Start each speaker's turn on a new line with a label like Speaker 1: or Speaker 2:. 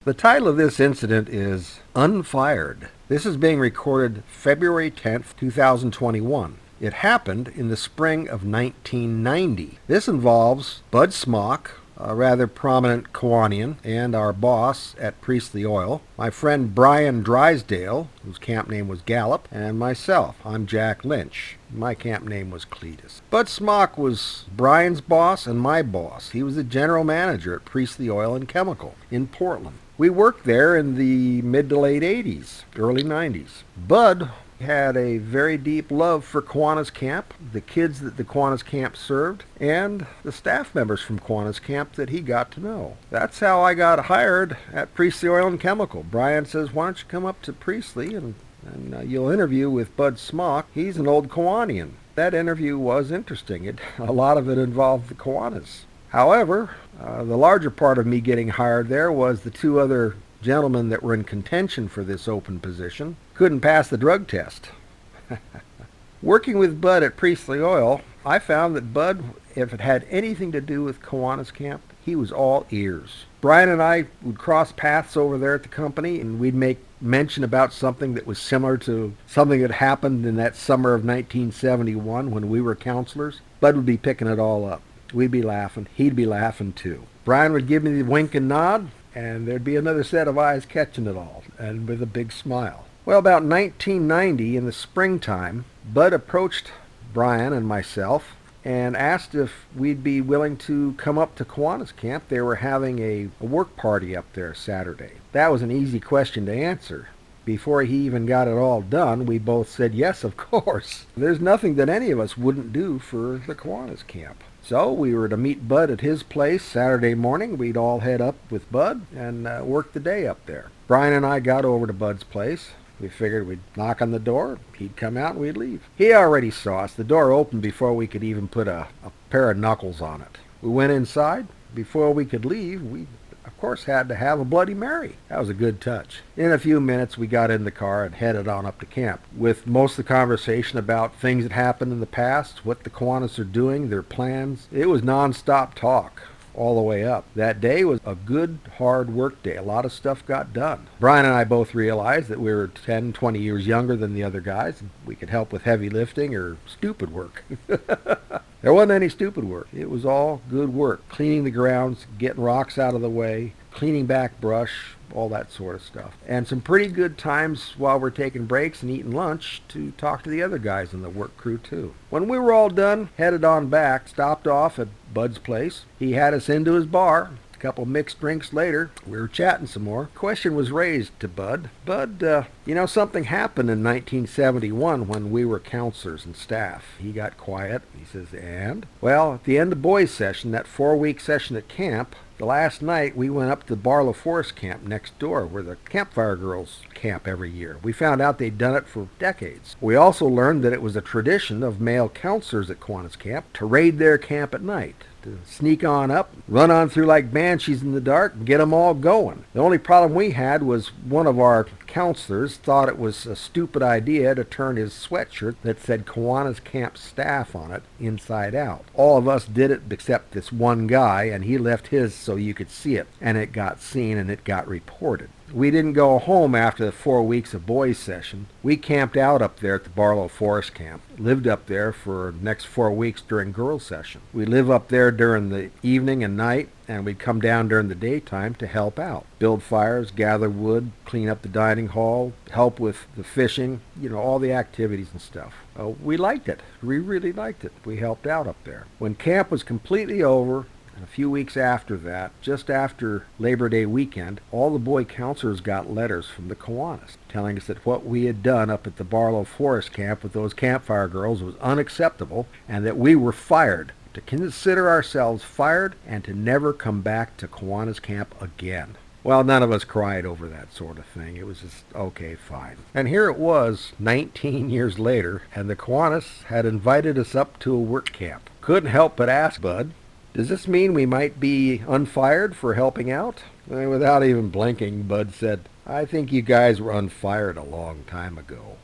Speaker 1: The title of this incident is Unfired. This is being recorded February 10th, 2021. It happened in the spring of 1990. This involves Bud Smock, a rather prominent Kiwanian, and our boss at Priestley Oil, my friend Brian Drysdale, whose camp name was Gallup, and myself. I'm Jack Lynch. My camp name was Cletus. Bud Smock was Brian's boss and my boss. He was the general manager at Priestley Oil and Chemical in Portland. We worked there in the mid to late 80s, early 90s. Bud had a very deep love for Kiwanis Camp, the kids that the Kiwanis Camp served, and the staff members from Kiwanis Camp that he got to know. That's how I got hired at Priestley Oil and Chemical. Brian says, why don't you come up to Priestley and you'll interview with Bud Smock. He's an old Kiwanian. That interview was interesting. A lot of it involved the Kiwanis. However, the larger part of me getting hired there was the two other gentlemen that were in contention for this open position couldn't pass the drug test. Working with Bud at Priestley Oil, I found that Bud, if it had anything to do with Kiwanis Camp, he was all ears. Brian and I would cross paths over there at the company, and we'd make mention about something that was similar to something that happened in that summer of 1971 when we were counselors. Bud would be picking it all up. We'd be laughing. He'd be laughing too. Brian would give me the wink and nod, and there'd be another set of eyes catching it all, and with a big smile. Well, about 1990, in the springtime, Bud approached Brian and myself and asked if we'd be willing to come up to Kiwanis Camp. They were having a work party up there Saturday. That was an easy question to answer. Before he even got it all done, we both said yes, of course. There's nothing that any of us wouldn't do for the Kiwanis Camp. So we were to meet Bud at his place Saturday morning. We'd all head up with Bud and work the day up there. Brian and I got over to Bud's place. We figured we'd knock on the door, he'd come out, and we'd leave. He already saw us. The door opened before we could even put a pair of knuckles on it. We went inside. Before we could leave, we, of course, had to have a Bloody Mary. That was a good touch. In a few minutes, we got in the car and headed on up to camp, with most of the conversation about things that happened in the past, what the Kiwanis are doing, their plans. It was nonstop talk all the way up. That day was a good, hard work day. A lot of stuff got done. Brian and I both realized that we were 10, 20 years younger than the other guys. We could help with heavy lifting or stupid work. There wasn't any stupid work. It was all good work. Cleaning the grounds, getting rocks out of the way, cleaning back brush, all that sort of stuff. And some pretty good times while we're taking breaks and eating lunch to talk to the other guys in the work crew too. When we were all done, headed on back, stopped off at Bud's place. He had us into his bar. A couple mixed drinks later, we were chatting some more. Question was raised to Bud. Bud, something happened in 1971 when we were counselors and staff. He got quiet. He says, and? Well, at the end of boys' session, that 4-week session at camp, the last night we went up to Barlow Forest Camp next door where the campfire girls camp every year. We found out they'd done it for decades. We also learned that it was a tradition of male counselors at Kiwanis Camp to raid their camp at night, to sneak on up, run on through like banshees in the dark, and get them all going. The only problem we had was one of our counselors thought it was a stupid idea to turn his sweatshirt that said Kiwanis Camp Staff on it inside out. All of us did it except this one guy, and he left his so you could see it, and it got seen and it got reported. We didn't go home after the 4 weeks of boys' session. We camped out up there at the Barlow Forest Camp. Lived up there for the next 4 weeks during girls' session. We live up there during the evening and night, and we'd come down during the daytime to help out. Build fires, gather wood, clean up the dining hall, help with the fishing, all the activities and stuff. We liked it. We really liked it. We helped out up there. When camp was completely over, a few weeks after that, just after Labor Day weekend, all the boy counselors got letters from the Kiwanis telling us that what we had done up at the Barlow Forest Camp with those campfire girls was unacceptable and that we were fired, to consider ourselves fired and to never come back to Kiwanis Camp again. Well, none of us cried over that sort of thing. It was just, okay, fine. And here it was, 19 years later, and the Kiwanis had invited us up to a work camp. Couldn't help but ask Bud, does this mean we might be unfired for helping out? And without even blinking, Bud said, I think you guys were unfired a long time ago.